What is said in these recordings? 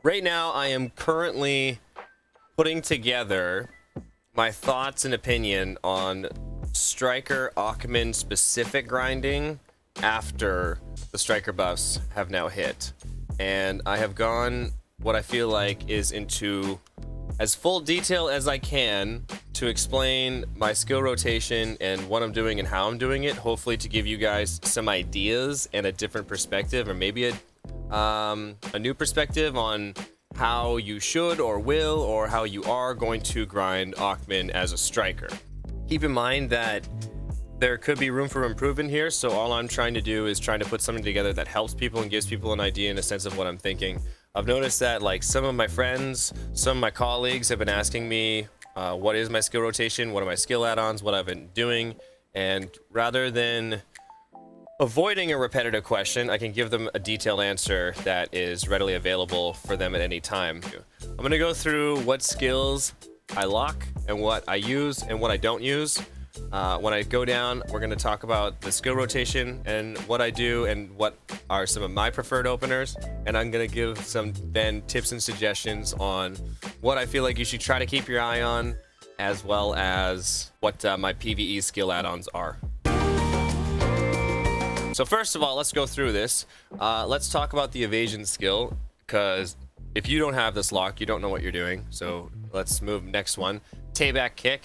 Right now, I am currently putting together my thoughts and opinion on Striker Aakman specific grinding after the Striker buffs have now hit. And I have gone what I feel like is into as full detail as I can to explain my skill rotation and what I'm doing and how I'm doing it, hopefully to give you guys some ideas and a different perspective, or maybe a new perspective on how you should or will, or how you are going to grind Aakman as a striker. Keep in mind that there could be room for improvement here, so all I'm trying to do is trying to put something together that helps people and gives people an idea and a sense of what I'm thinking. I've noticed that like some of my friends, some of my colleagues have been asking me what is my skill rotation, what are my skill add-ons, what I've been doing, and rather than avoiding a repetitive question, I can give them a detailed answer that is readily available for them at any time. I'm going to go through what skills I lock and what I use and what I don't use. When I go down, we're going to talk about the skill rotation and what I do and what are some of my preferred openers. And I'm going to give some then tips and suggestions on what I feel like you should try to keep your eye on, as well as what my PVE skill add-ons are. So first of all, let's go through this. Let's talk about the evasion skill, because if you don't have this locked, you don't know what you're doing. So let's move next one. Tayback kick.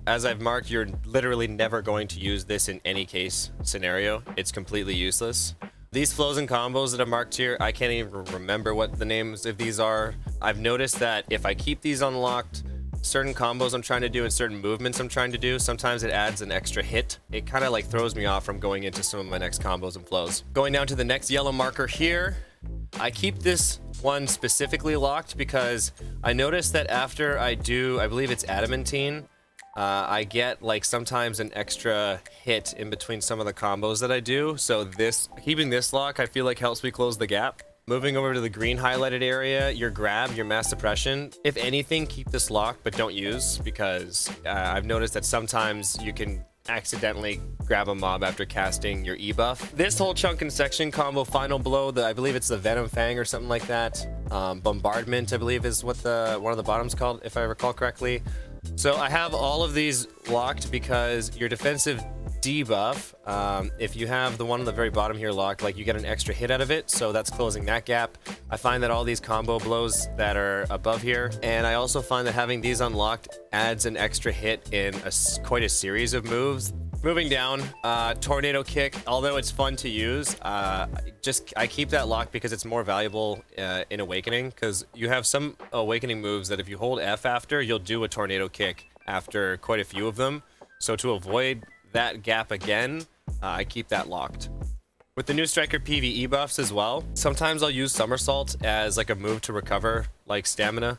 As I've marked, you're literally never going to use this in any case scenario. It's completely useless. These flows and combos that I've marked here, I can't even remember what the names of these are. I've noticed that if I keep these unlocked, certain combos I'm trying to do and certain movements I'm trying to do, sometimes it adds an extra hit. It kind of like throws me off from going into some of my next combos and flows. Going down to the next yellow marker here, I keep this one specifically locked because I noticed that after I do, I believe it's adamantine, I get like sometimes an extra hit in between some of the combos that I do. So keeping this lock, I feel like helps me close the gap. Moving over to the green highlighted area, your grab, your mass suppression. If anything, keep this locked, but don't use, because I've noticed that sometimes you can accidentally grab a mob after casting your E-buff. This whole chunk and section combo, final blow, I believe it's the Venom Fang or something like that. Bombardment, I believe, is what one of the bottoms called, if I recall correctly. So I have all of these locked because your defensive debuff, if you have the one on the very bottom here locked, like you get an extra hit out of it, so that's closing that gap. I find that all these combo blows that are above here, and I also find that having these unlocked adds an extra hit in quite a series of moves. Moving down, tornado kick, although it's fun to use, I keep that locked because it's more valuable in awakening, because you have some awakening moves that if you hold F after, you'll do a tornado kick after quite a few of them. So to avoid that gap again, I keep that locked. With the new Striker PVE buffs as well, sometimes I'll use Somersault as like a move to recover like stamina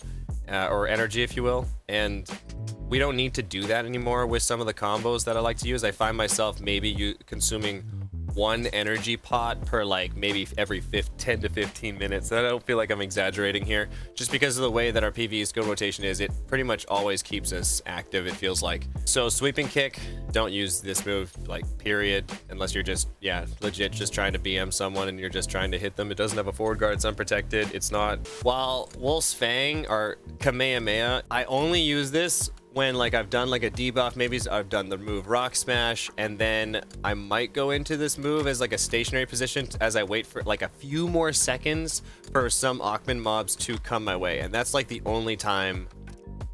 or energy, if you will, and we don't need to do that anymore with some of the combos that I like to use. I find myself maybe consuming one energy pot per like maybe every 10 to 15 minutes. And I don't feel like I'm exaggerating here, just because of the way that our PvE skill rotation is. It pretty much always keeps us active, it feels like. So sweeping kick, don't use this move, like, period, unless you're just, yeah, legit just trying to BM someone and you're just trying to hit them. It doesn't have a forward guard, it's unprotected, it's not. While Wolf's Fang or Kamehameha, I only use this when like I've done like a debuff, maybe I've done the move Rock Smash, and then I might go into this move as like a stationary position as I wait for like a few more seconds for some Aakman mobs to come my way, and that's like the only time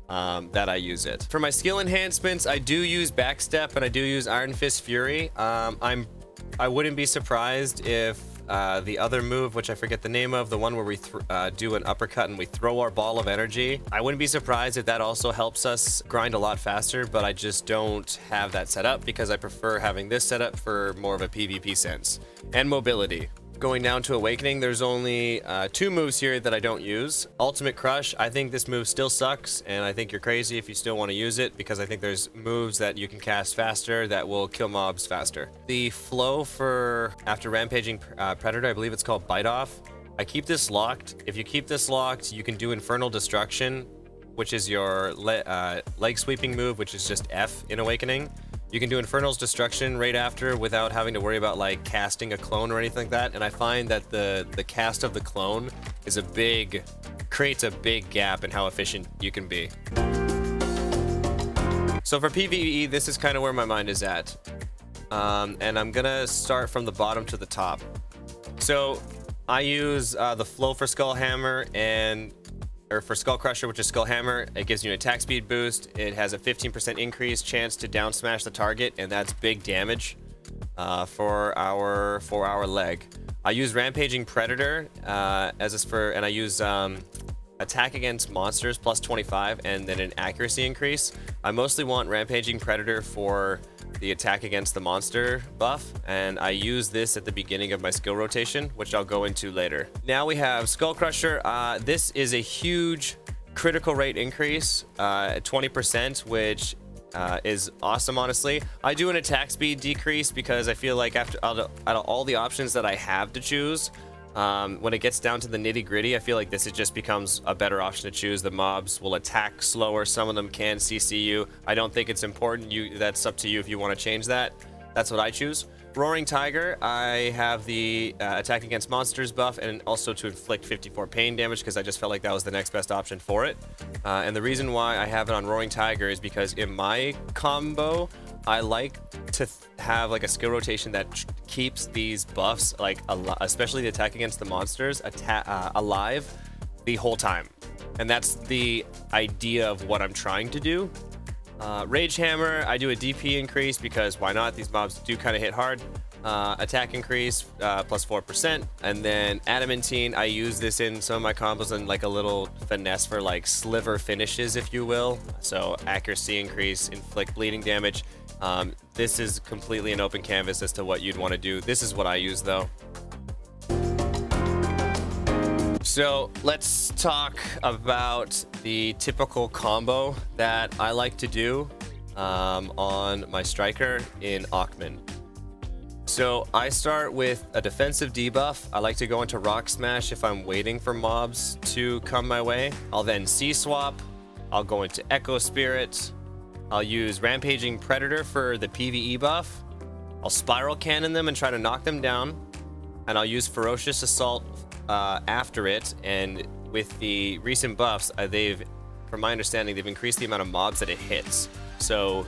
that I use it. For my skill enhancements, I do use Backstep and I do use Iron Fist Fury. I wouldn't be surprised if the other move, which I forget the name of, the one where we do an uppercut and we throw our ball of energy, I wouldn't be surprised if that also helps us grind a lot faster, but I just don't have that set up because I prefer having this set up for more of a PvP sense. And mobility. Going down to Awakening, there's only 2 moves here that I don't use. Ultimate Crush, I think this move still sucks, and I think you're crazy if you still want to use it, because I think there's moves that you can cast faster that will kill mobs faster. The flow for after Rampaging Predator, I believe it's called Bite Off. I keep this locked. If you keep this locked, you can do Infernal Destruction, which is your leg sweeping move, which is just F in Awakening. You can do Infernal's Destruction right after without having to worry about like casting a clone or anything like that. And I find that the cast of the clone is creates a big gap in how efficient you can be. So for PVE, this is kind of where my mind is at. And I'm gonna start from the bottom to the top. So I use the flow for Skull Hammer or for Skull Crusher, which is Skull Hammer. It gives you an attack speed boost. It has a 15% increased chance to down smash the target, and that's big damage for our leg. I use Rampaging Predator and I use attack against monsters plus 25 and then an accuracy increase. I mostly want Rampaging Predator for the attack against the monster buff, and I use this at the beginning of my skill rotation, which I'll go into later. Now we have Skull Crusher. This is a huge critical rate increase at 20%, which is awesome, honestly. I do an attack speed decrease because I feel like out of all the options that I have to choose, when it gets down to the nitty-gritty, I feel like this just becomes a better option to choose. The mobs will attack slower. Some of them can CC you. I don't think it's important. That's up to you if you want to change that. That's what I choose. Roaring Tiger, I have the attack against monsters buff and also to inflict 54 pain damage because I just felt like that was the next best option for it. And the reason why I have it on Roaring Tiger is because in my combo, I like to have like a skill rotation that keeps these buffs, like especially the attack against the monsters, alive the whole time. And that's the idea of what I'm trying to do. Rage Hammer, I do a DP increase because why not? These mobs do kind of hit hard. Attack increase plus 4%, and then Adamantine, I use this in some of my combos and like a little finesse for like sliver finishes, if you will. So accuracy increase, inflict bleeding damage. This is completely an open canvas as to what you'd want to do. This is what I use though. So let's talk about the typical combo that I like to do on my striker in Aakman. So I start with a defensive debuff. I like to go into Rock Smash if I'm waiting for mobs to come my way. I'll then C-swap. I'll go into Echo Spirit. I'll use Rampaging Predator for the PVE buff. I'll Spiral Cannon them and try to knock them down. And I'll use Ferocious Assault after it. And with the recent buffs, from my understanding, they've increased the amount of mobs that it hits. So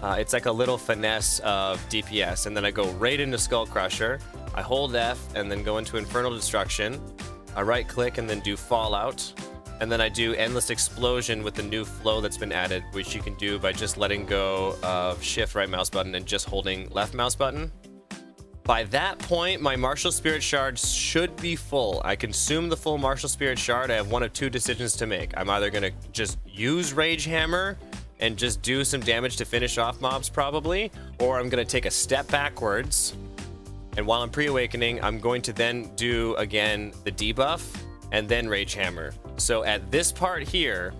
it's like a little finesse of DPS. And then I go right into Skull Crusher. I hold F and then go into Infernal Destruction. I right click and then do Fallout. And then I do Endless Explosion with the new flow that's been added, which you can do by just letting go of shift right mouse button and just holding left mouse button. By that point, my Martial Spirit Shards should be full. I consume the full Martial Spirit Shard. I have one of two decisions to make. I'm either going to just use Rage Hammer and just do some damage to finish off mobs probably, or I'm going to take a step backwards. And while I'm pre-awakening, I'm going to then do again the debuff and then Rage Hammer. So at this part here,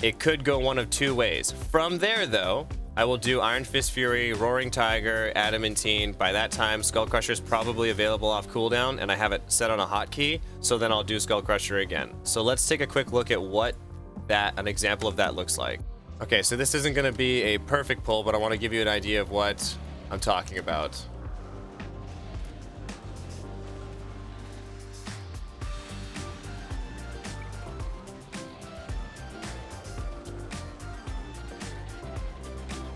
it could go one of two ways. From there though, I will do Iron Fist Fury, Roaring Tiger, Adamantine. By that time, Skull Crusher is probably available off cooldown, and I have it set on a hotkey, so then I'll do Skull Crusher again. So let's take a quick look at what an example of that looks like. Okay, so this isn't going to be a perfect pull, but I want to give you an idea of what I'm talking about.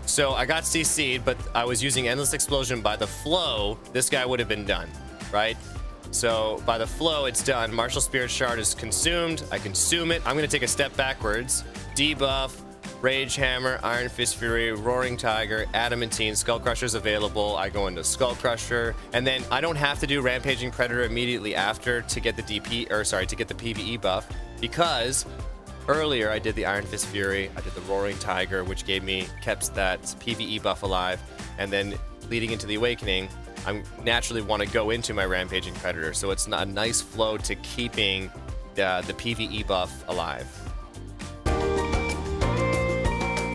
So I got CC'd, but I was using Endless Explosion. By the flow, this guy would have been done, right? So by the flow, it's done. Martial Spirit Shard is consumed. I consume it. I'm going to take a step backwards. Debuff, Rage Hammer, Iron Fist Fury, Roaring Tiger, Adamantine, Skull Crusher's available. I go into Skull Crusher, and then I don't have to do Rampaging Predator immediately after to get the to get the PVE buff, because earlier I did the Iron Fist Fury, I did the Roaring Tiger, which kept that PVE buff alive, and then leading into the Awakening, I naturally want to go into my Rampaging Predator, so it's a nice flow to keeping the PVE buff alive.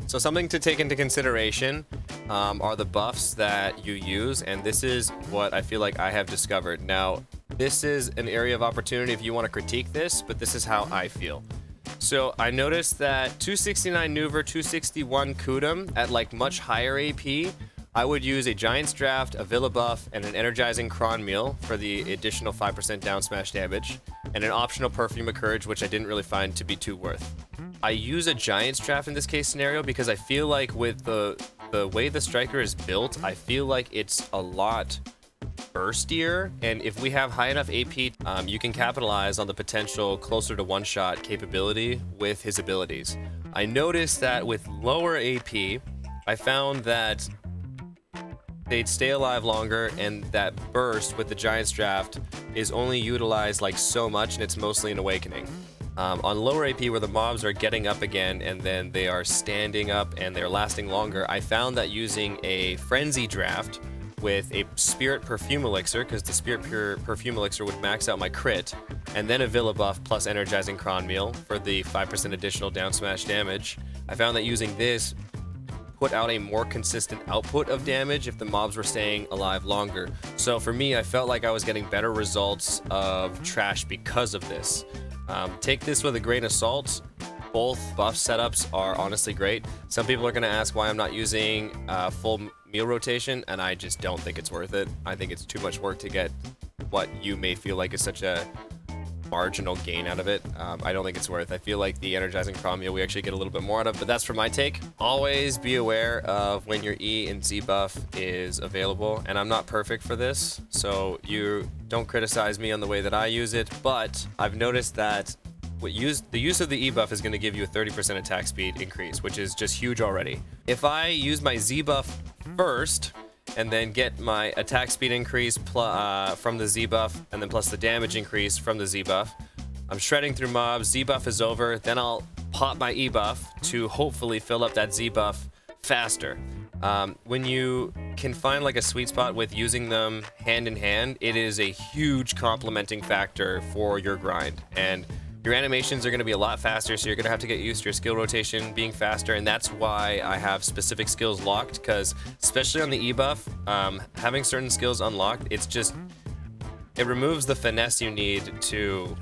So something to take into consideration are the buffs that you use, and this is what I feel like I have discovered. Now, this is an area of opportunity if you want to critique this, but this is how I feel. So I noticed that 269 Nuver, 261 Kudum at like much higher AP, I would use a Giant's Draft, a Villa buff, and an Energizing Cron Meal for the additional 5% down smash damage, and an optional Perfume of Courage, which I didn't really find to be too worth. I use a Giant's Draft in this case scenario because I feel like with the way the Striker is built, I feel like it's a lot burstier, and if we have high enough AP, you can capitalize on the potential closer to one-shot capability with his abilities. I noticed that with lower AP, I found that they'd stay alive longer, and that burst with the Giant's Draft is only utilized like so much, and it's mostly an Awakening. On lower AP, where the mobs are getting up again and then they are standing up and they're lasting longer, I found that using a Frenzy Draft with a Spirit Perfume Elixir, because the Spirit Perfume Elixir would max out my crit, and then a Villa buff plus Energizing Cron Meal for the 5% additional down smash damage, I found that using this put out a more consistent output of damage if the mobs were staying alive longer. So for me, I felt like I was getting better results of trash because of this. Take this with a grain of salt. Both buff setups are honestly great. Some people are going to ask why I'm not using full meal rotation, and I just don't think it's worth it. I think it's too much work to get what you may feel like is such a marginal gain out of it. I don't think it's worth. I feel like the Energizing Cron Meal we actually get a little bit more out of, but that's for my take. Always be aware of when your E and Z buff is available, and I'm not perfect for this, so you don't criticize me on the way that I use it, but I've noticed that the use of the E buff is going to give you a 30% attack speed increase, which is just huge already. If I use my Z buff first and then get my attack speed increase from the Z buff, and then plus the damage increase from the Z buff, I'm shredding through mobs, Z buff is over, then I'll pop my E buff to hopefully fill up that Z buff faster. When you can find like a sweet spot with using them hand in hand, it is a huge complementing factor for your grind, and your animations are going to be a lot faster, so you're going to have to get used to your skill rotation being faster, and that's why I have specific skills locked, because especially on the E buff, having certain skills unlocked, it removes the finesse you need to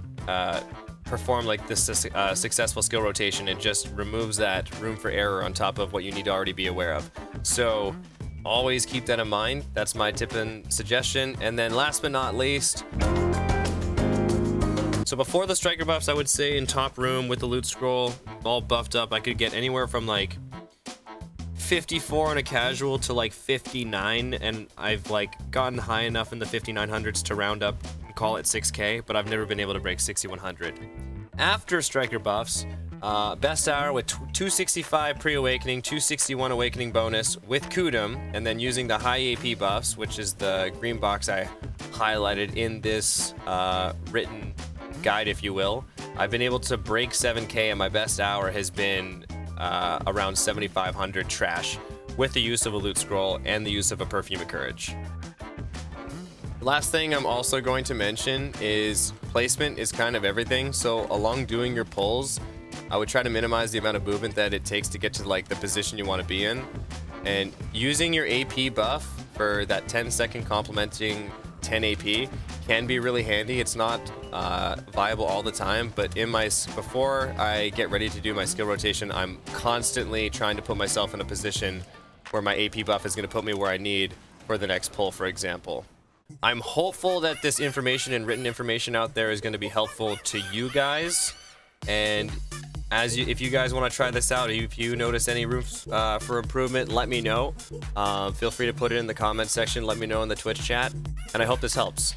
perform like this successful skill rotation. It just removes that room for error on top of what you need to already be aware of. So always keep that in mind. That's my tip and suggestion. And then last but not least, so before the Striker buffs, I would say in top room with the loot scroll all buffed up, I could get anywhere from like 54 on a casual to like 59, and I've like gotten high enough in the 5900s to round up and call it 6k, but I've never been able to break 6100. After Striker buffs, best hour with 265 pre-awakening, 261 awakening bonus with Kudum, and then using the high AP buffs, which is the green box I highlighted in this written guide, if you will. I've been able to break 7k, and my best hour has been around 7500 trash with the use of a loot scroll and the use of a Perfume of Courage. Last thing I'm also going to mention is placement is kind of everything. So along doing your pulls, I would try to minimize the amount of movement that it takes to get to like the position you want to be in, and using your AP buff for that 10-second complementing 10 AP can be really handy. It's not viable all the time, but before I get ready to do my skill rotation, I'm constantly trying to put myself in a position where my AP buff is going to put me where I need for the next pull, for example. I'm hopeful that this information and written information out there is going to be helpful to you guys, and if you guys want to try this out, if you notice any room for improvement, let me know. Feel free to put it in the comment section, let me know in the Twitch chat, and I hope this helps.